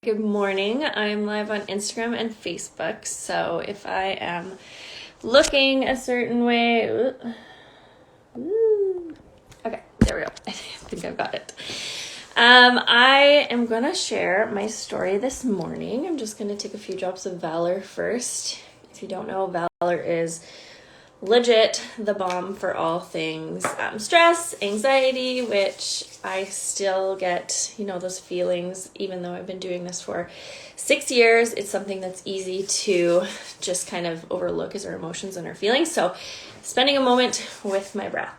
Good morning. I'm live on Instagram and Facebook, so if I am looking a certain way, okay, there we go. I think I've got it. I am gonna share my story this morning. I'm just gonna take a few drops of Valor first. If you don't know, Valor is legit the bomb for all things stress, anxiety, which I still get, those feelings, even though I've been doing this for 6 years. It's something that's easy to just kind of overlook as our emotions and our feelings. So spending a moment with my breath.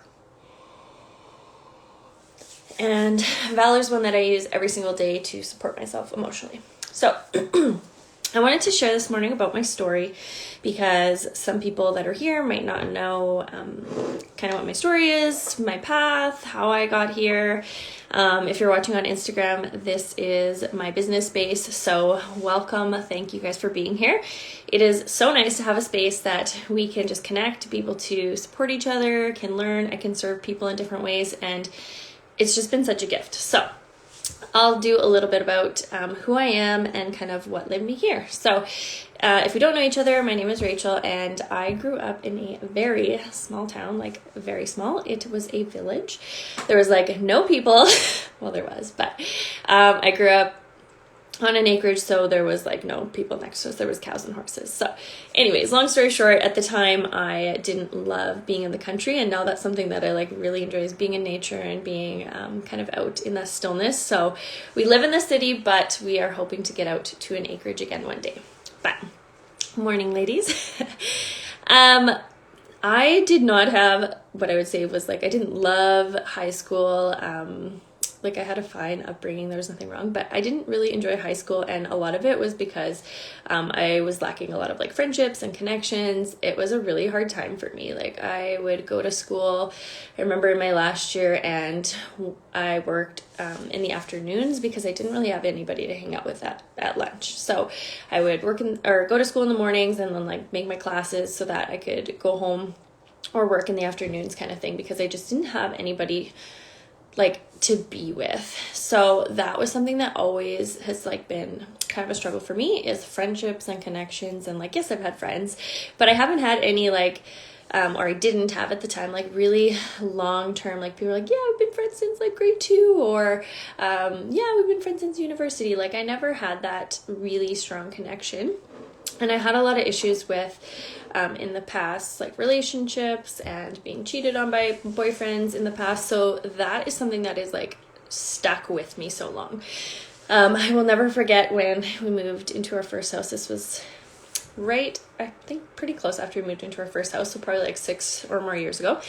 And Valor is one that I use every single day to support myself emotionally. So I wanted to share this morning about my story because some people that are here might not know kind of what my story is, my path, how I got here. If you're watching on Instagram, this is my business space. So welcome. Thank you guys for being here. It is so nice to have a space that we can just connect, be able to support each other, can learn, I can serve people in different ways. And it's just been such a gift. So I'll do a little bit about who I am and kind of what led me here. So if we don't know each other, my name is Rachel and I grew up in a very small town, like very small. It was a village. There was like no people. Well, there was, but I grew up on an acreage, so there was like no people next to us. There was cows and horses. So anyways, long story short, at the time I didn't love being in the country, and now that's something that I like really enjoy, is being in nature and being kind of out in the stillness. So we live in the city, but we are hoping to get out to an acreage again one day. But morning, ladies. I did not have what I would say was like, I didn't love high school. Like I had a fine upbringing, there was nothing wrong, but I didn't really enjoy high school, and a lot of it was because I was lacking a lot of like friendships and connections. It was a really hard time for me. Like I would go to school, I remember in my last year, and I worked in the afternoons because I didn't really have anybody to hang out with at lunch. So I would go to school in the mornings and then like make my classes so that I could go home or work in the afternoons kind of thing, because I just didn't have anybody like to be with. So that was something that always has like been kind of a struggle for me, is friendships and connections. And like, yes, I've had friends, but I haven't had any like or I didn't have at the time like really long term, like people are like, yeah, we've been friends since like grade 2, or yeah, we've been friends since university. Like I never had that really strong connection. And I had a lot of issues with in the past, like relationships and being cheated on by boyfriends in the past. So that is something that is like stuck with me so long. I will never forget when we moved into our first house. This was right, I think pretty close after we moved into our first house. So probably like 6 or more years ago.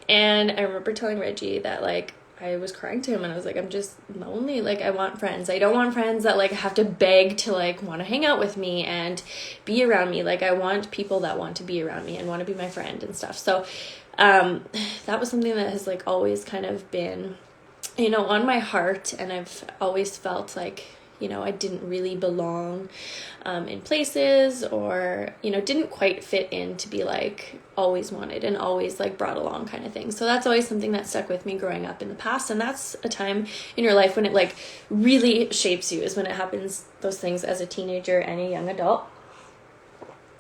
And I remember telling Reggie that like, I was crying to him and I was like, I'm just lonely. Like I want friends. I don't want friends that like have to beg to like want to hang out with me and be around me. Like I want people that want to be around me and want to be my friend and stuff. So that was something that has like always kind of been, on my heart. And I've always felt like, I didn't really belong in places, or, didn't quite fit in to be like always wanted and always like brought along kind of thing. So that's always something that stuck with me growing up in the past. And that's a time in your life when it like really shapes you, is when it happens, those things as a teenager and a young adult.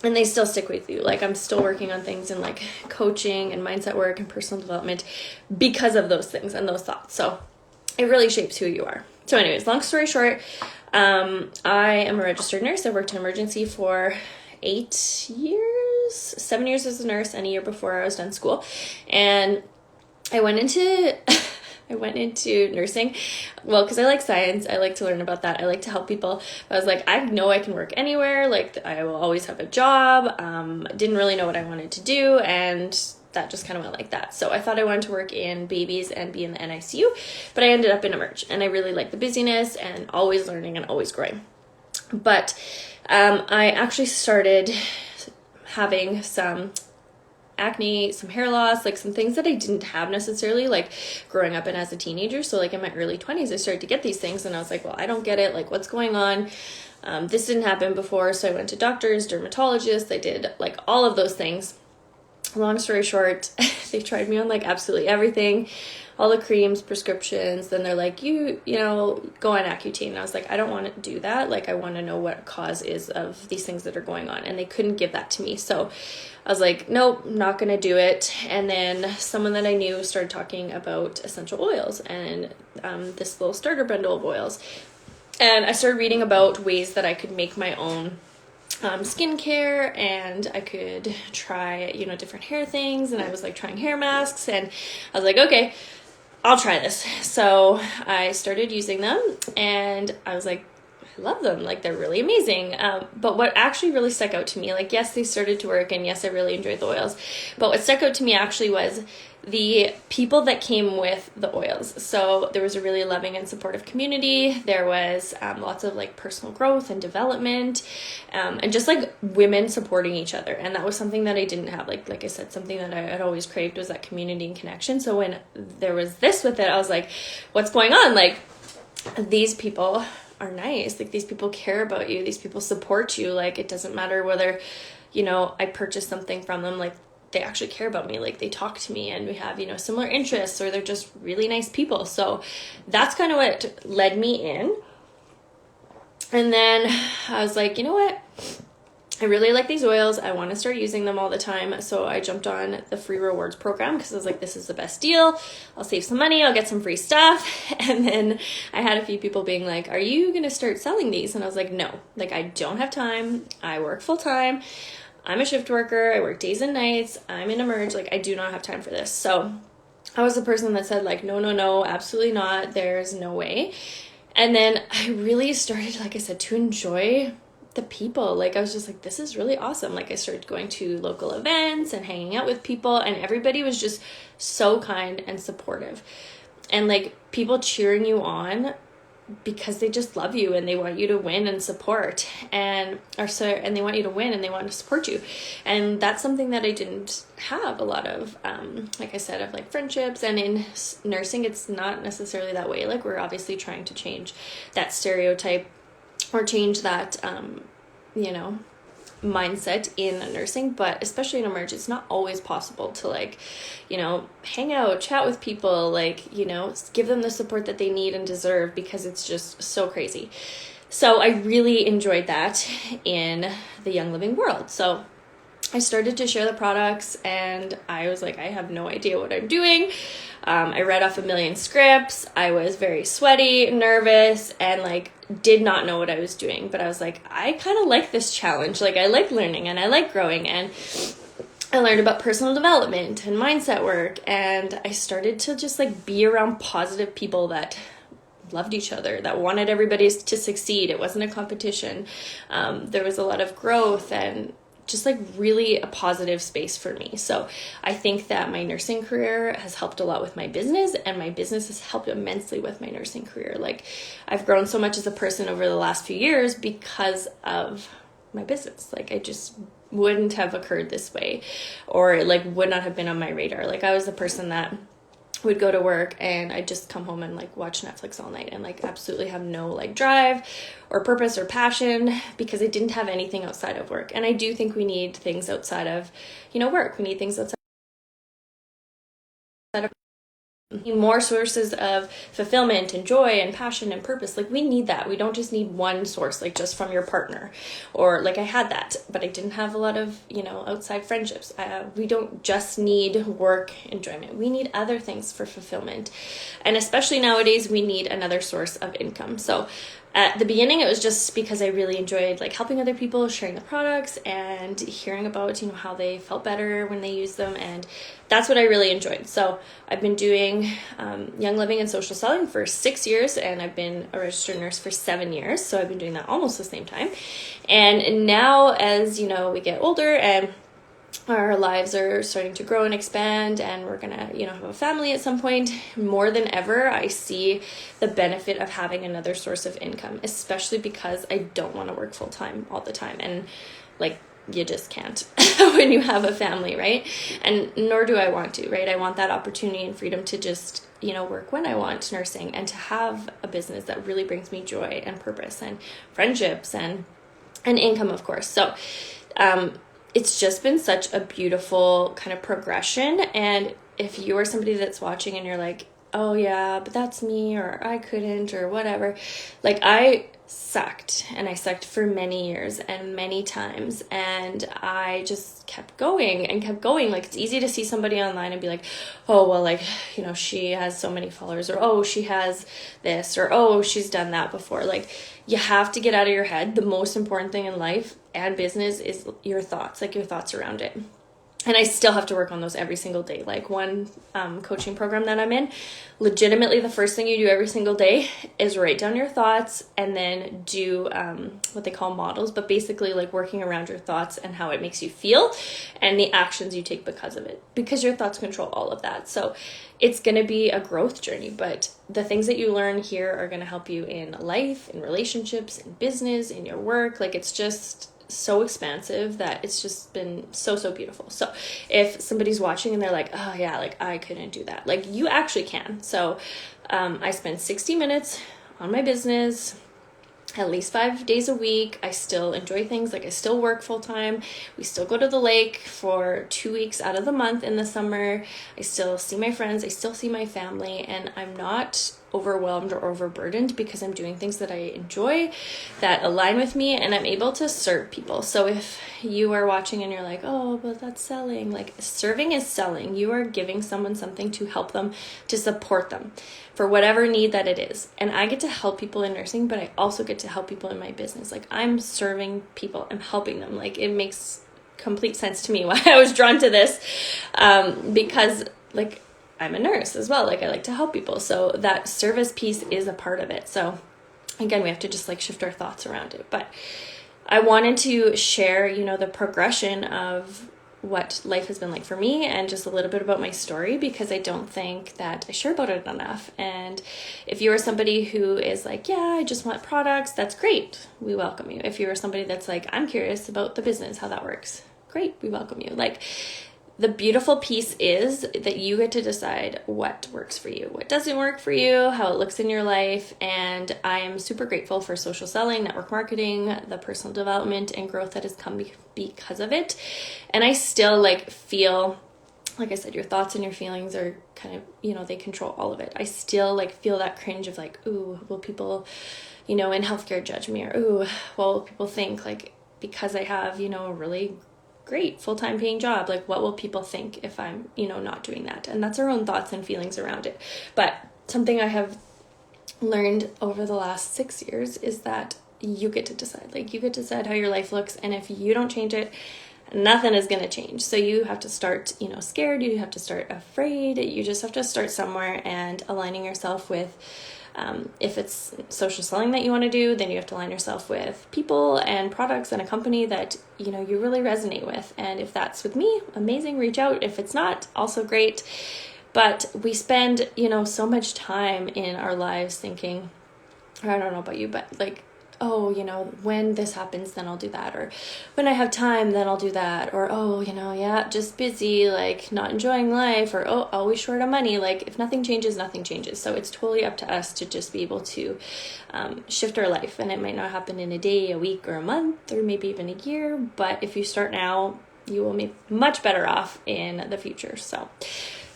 And they still stick with you. Like I'm still working on things in like coaching and mindset work and personal development because of those things and those thoughts. So it really shapes who you are. So anyways, long story short, I am a registered nurse. I worked in emergency for 8 years, 7 years as a nurse, and a year before I was done school. And I went into nursing, well, because I like science. I like to learn about that. I like to help people. But I was like, I know I can work anywhere. Like I will always have a job. Didn't really know what I wanted to do, and that just kind of went like that. So I thought I wanted to work in babies and be in the NICU, but I ended up in emerge, and I really like the busyness and always learning and always growing. But I actually started having some acne, some hair loss, like some things that I didn't have necessarily like growing up and as a teenager. So like in my early 20s, I started to get these things, and I was like, well, I don't get it. Like what's going on? This didn't happen before. So I went to doctors, dermatologists. I did like all of those things. Long story short, they tried me on like absolutely everything. all the creams, prescriptions. Then they're like, you know, go on Accutane. And I was like, I don't want to do that. Like, I want to know what cause is of these things that are going on. And they couldn't give that to me. So I was like, nope, not going to do it. And then someone that I knew started talking about essential oils and this little starter bundle of oils. And I started reading about ways that I could make my own skincare, and I could try, you know, different hair things. And I was like trying hair masks, and I was like, okay, I'll try this. So I started using them, and I was like, I love them. Like, they're really amazing. But what actually really stuck out to me, like, yes, they started to work, and yes, I really enjoyed the oils. But what stuck out to me actually was the people that came with the oils. So there was a really loving and supportive community. There was lots of like personal growth and development, and just like women supporting each other. And that was something that I didn't have. Like I said, something that I had always craved was that community and connection. So when there was this with it, I was like, what's going on? Like, these people are nice. Like, these people care about you. These people support you. Like, it doesn't matter whether, you know, I purchase something from them. Like, they actually care about me. Like, they talk to me, and we have, you know, similar interests, or they're just really nice people. So that's kind of what led me in. And then I was like, you know what? I really like these oils. I want to start using them all the time. So I jumped on the free rewards program because I was like, this is the best deal. I'll save some money. I'll get some free stuff. And then I had a few people being like, are you going to start selling these? And I was like, no, like, I don't have time. I work full time. I'm a shift worker. I work days and nights. I'm in Emerge. Like, I do not have time for this. So I was the person that said like, no, absolutely not. There's no way. And then I really started, like I said, to enjoy the people. Like, I was just like, this is really awesome. Like, I started going to local events and hanging out with people, and everybody was just so kind and supportive. And like, people cheering you on because they just love you and they want you to win and support, and they want you to win and they want to support you. And that's something that I didn't have a lot of, like I said, of like friendships. And in nursing, it's not necessarily that way. Like, we're obviously trying to change that stereotype or change that, you know, mindset in nursing, but especially in Emerge, it's not always possible to like, you know, hang out, chat with people, like, you know, give them the support that they need and deserve, because it's just so crazy. So I really enjoyed that in the Young Living world. So I started to share the products, and I was like, I have no idea what I'm doing. I read off a million scripts. I was very sweaty, nervous, and like did not know what I was doing. But I was like, I kind of like this challenge. Like, I like learning and I like growing, and I learned about personal development and mindset work. And I started to just like be around positive people that loved each other, that wanted everybody to succeed. It wasn't a competition. There was a lot of growth and just like really a positive space for me. So I think that my nursing career has helped a lot with my business, and my business has helped immensely with my nursing career. Like, I've grown so much as a person over the last few years because of my business. Like, I just wouldn't have occurred this way, or like would not have been on my radar. Like, I was the person that would go to work and I'd just come home and like watch Netflix all night and like absolutely have no like drive or purpose or passion, because I didn't have anything outside of work. And I do think we need things outside of, you know, work. We need things outside of more sources of fulfillment and joy and passion and purpose. Like, we need that. We don't just need one source, like just from your partner, or like I had that, but I didn't have a lot of, you know, outside friendships. We don't just need work enjoyment. We need other things for fulfillment. And especially nowadays, we need another source of income. So at the beginning, it was just because I really enjoyed like helping other people, sharing the products, and hearing about, you know, how they felt better when they used them. And that's what I really enjoyed. So I've been doing Young Living and social selling for 6 years, and I've been a registered nurse for 7 years. So I've been doing that almost the same time. And now, as you know, we get older and our lives are starting to grow and expand, and we're gonna, you know, have a family at some point. More than ever, I see the benefit of having another source of income, especially because I don't want to work full time all the time. And like, you just can't when you have a family, right? And nor do I want to, right? I want that opportunity and freedom to just, you know, work when I want nursing, and to have a business that really brings me joy and purpose and friendships and income, of course. So, it's just been such a beautiful kind of progression. And if you are somebody that's watching and you're like, oh yeah, but that's me, or I couldn't, or whatever. Like I sucked, and I sucked for many years and many times, and I just kept going and kept going. Like it's easy to see somebody online and be like, oh well, like, you know, she has so many followers, or oh, she has this, or oh, she's done that before. Like you have to get out of your head. The most important thing in life and business is your thoughts, like your thoughts around it. And I still have to work on those every single day. Like one coaching program that I'm in, legitimately the first thing you do every single day is write down your thoughts and then do what they call models, but basically like working around your thoughts and how it makes you feel and the actions you take because of it, because your thoughts control all of that. So it's going to be a growth journey, but the things that you learn here are going to help you in life, in relationships, in business, in your work. Like it's just so expansive that it's just been so beautiful. So if somebody's watching and they're like, oh yeah, like I couldn't do that, like you actually can. So I spend 60 minutes on my business at least 5 days a week. I still enjoy things, like I still work full time. We still go to the lake for 2 weeks out of the month in the summer. I still see my friends, I still see my family, and I'm not overwhelmed or overburdened because I'm doing things that I enjoy, that align with me, and I'm able to serve people. So if you are watching and you're like, oh, but that's selling, like serving is selling. You are giving someone something to help them, to support them for whatever need that it is. And I get to help people in nursing, but I also get to help people in my business. Like I'm serving people, I'm helping them. Like it makes complete sense to me why I was drawn to this, because like I'm a nurse as well. Like I like to help people. So that service piece is a part of it. So again, we have to just like shift our thoughts around it. But I wanted to share, you know, the progression of what life has been like for me and just a little bit about my story, because I don't think that I share about it enough. And if you are somebody who is like, yeah, I just want products, that's great. We welcome you. If you're somebody that's like, I'm curious about the business, how that works, great. We welcome you. Like the beautiful piece is that you get to decide what works for you, what doesn't work for you, how it looks in your life. And I am super grateful for social selling, network marketing, the personal development and growth that has come because of it. And I still like feel, like I said, your thoughts and your feelings are kind of, you know, they control all of it. I still like feel that cringe of like, ooh, will people, you know, in healthcare judge me? Or ooh, what will people think? Like, because I have, you know, a really great full-time paying job, like what will people think if I'm, you know, not doing that? And that's our own thoughts and feelings around it. But something I have learned over the last 6 years is that you get to decide. Like you get to decide how your life looks, and if you don't change it, nothing is going to change. So you have to start, you know, scared, you have to start afraid, you just have to start somewhere, and aligning yourself with if it's social selling that you want to do, then you have to align yourself with people and products and a company that, you know, you really resonate with. And if that's with me, amazing, reach out. If it's not, also great. But we spend, you know, so much time in our lives thinking, I don't know about you, but like, oh, you know, when this happens, then I'll do that. Or when I have time, then I'll do that. Or, oh, you know, yeah, just busy, like not enjoying life. Or, oh, always short of money. Like if nothing changes, nothing changes. So it's totally up to us to just be able to shift our life. And it might not happen in a day, a week, or a month, or maybe even a year. But if you start now, you will be much better off in the future. So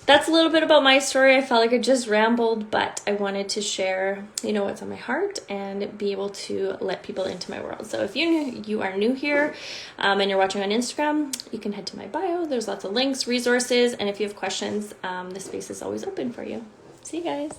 that's a little bit about my story. I felt like I just rambled, but I wanted to share, you know, what's on my heart and be able to let people into my world. So if you are new here and you're watching on Instagram, you can head to my bio. There's lots of links, resources, and if you have questions, the space is always open for you. See you guys.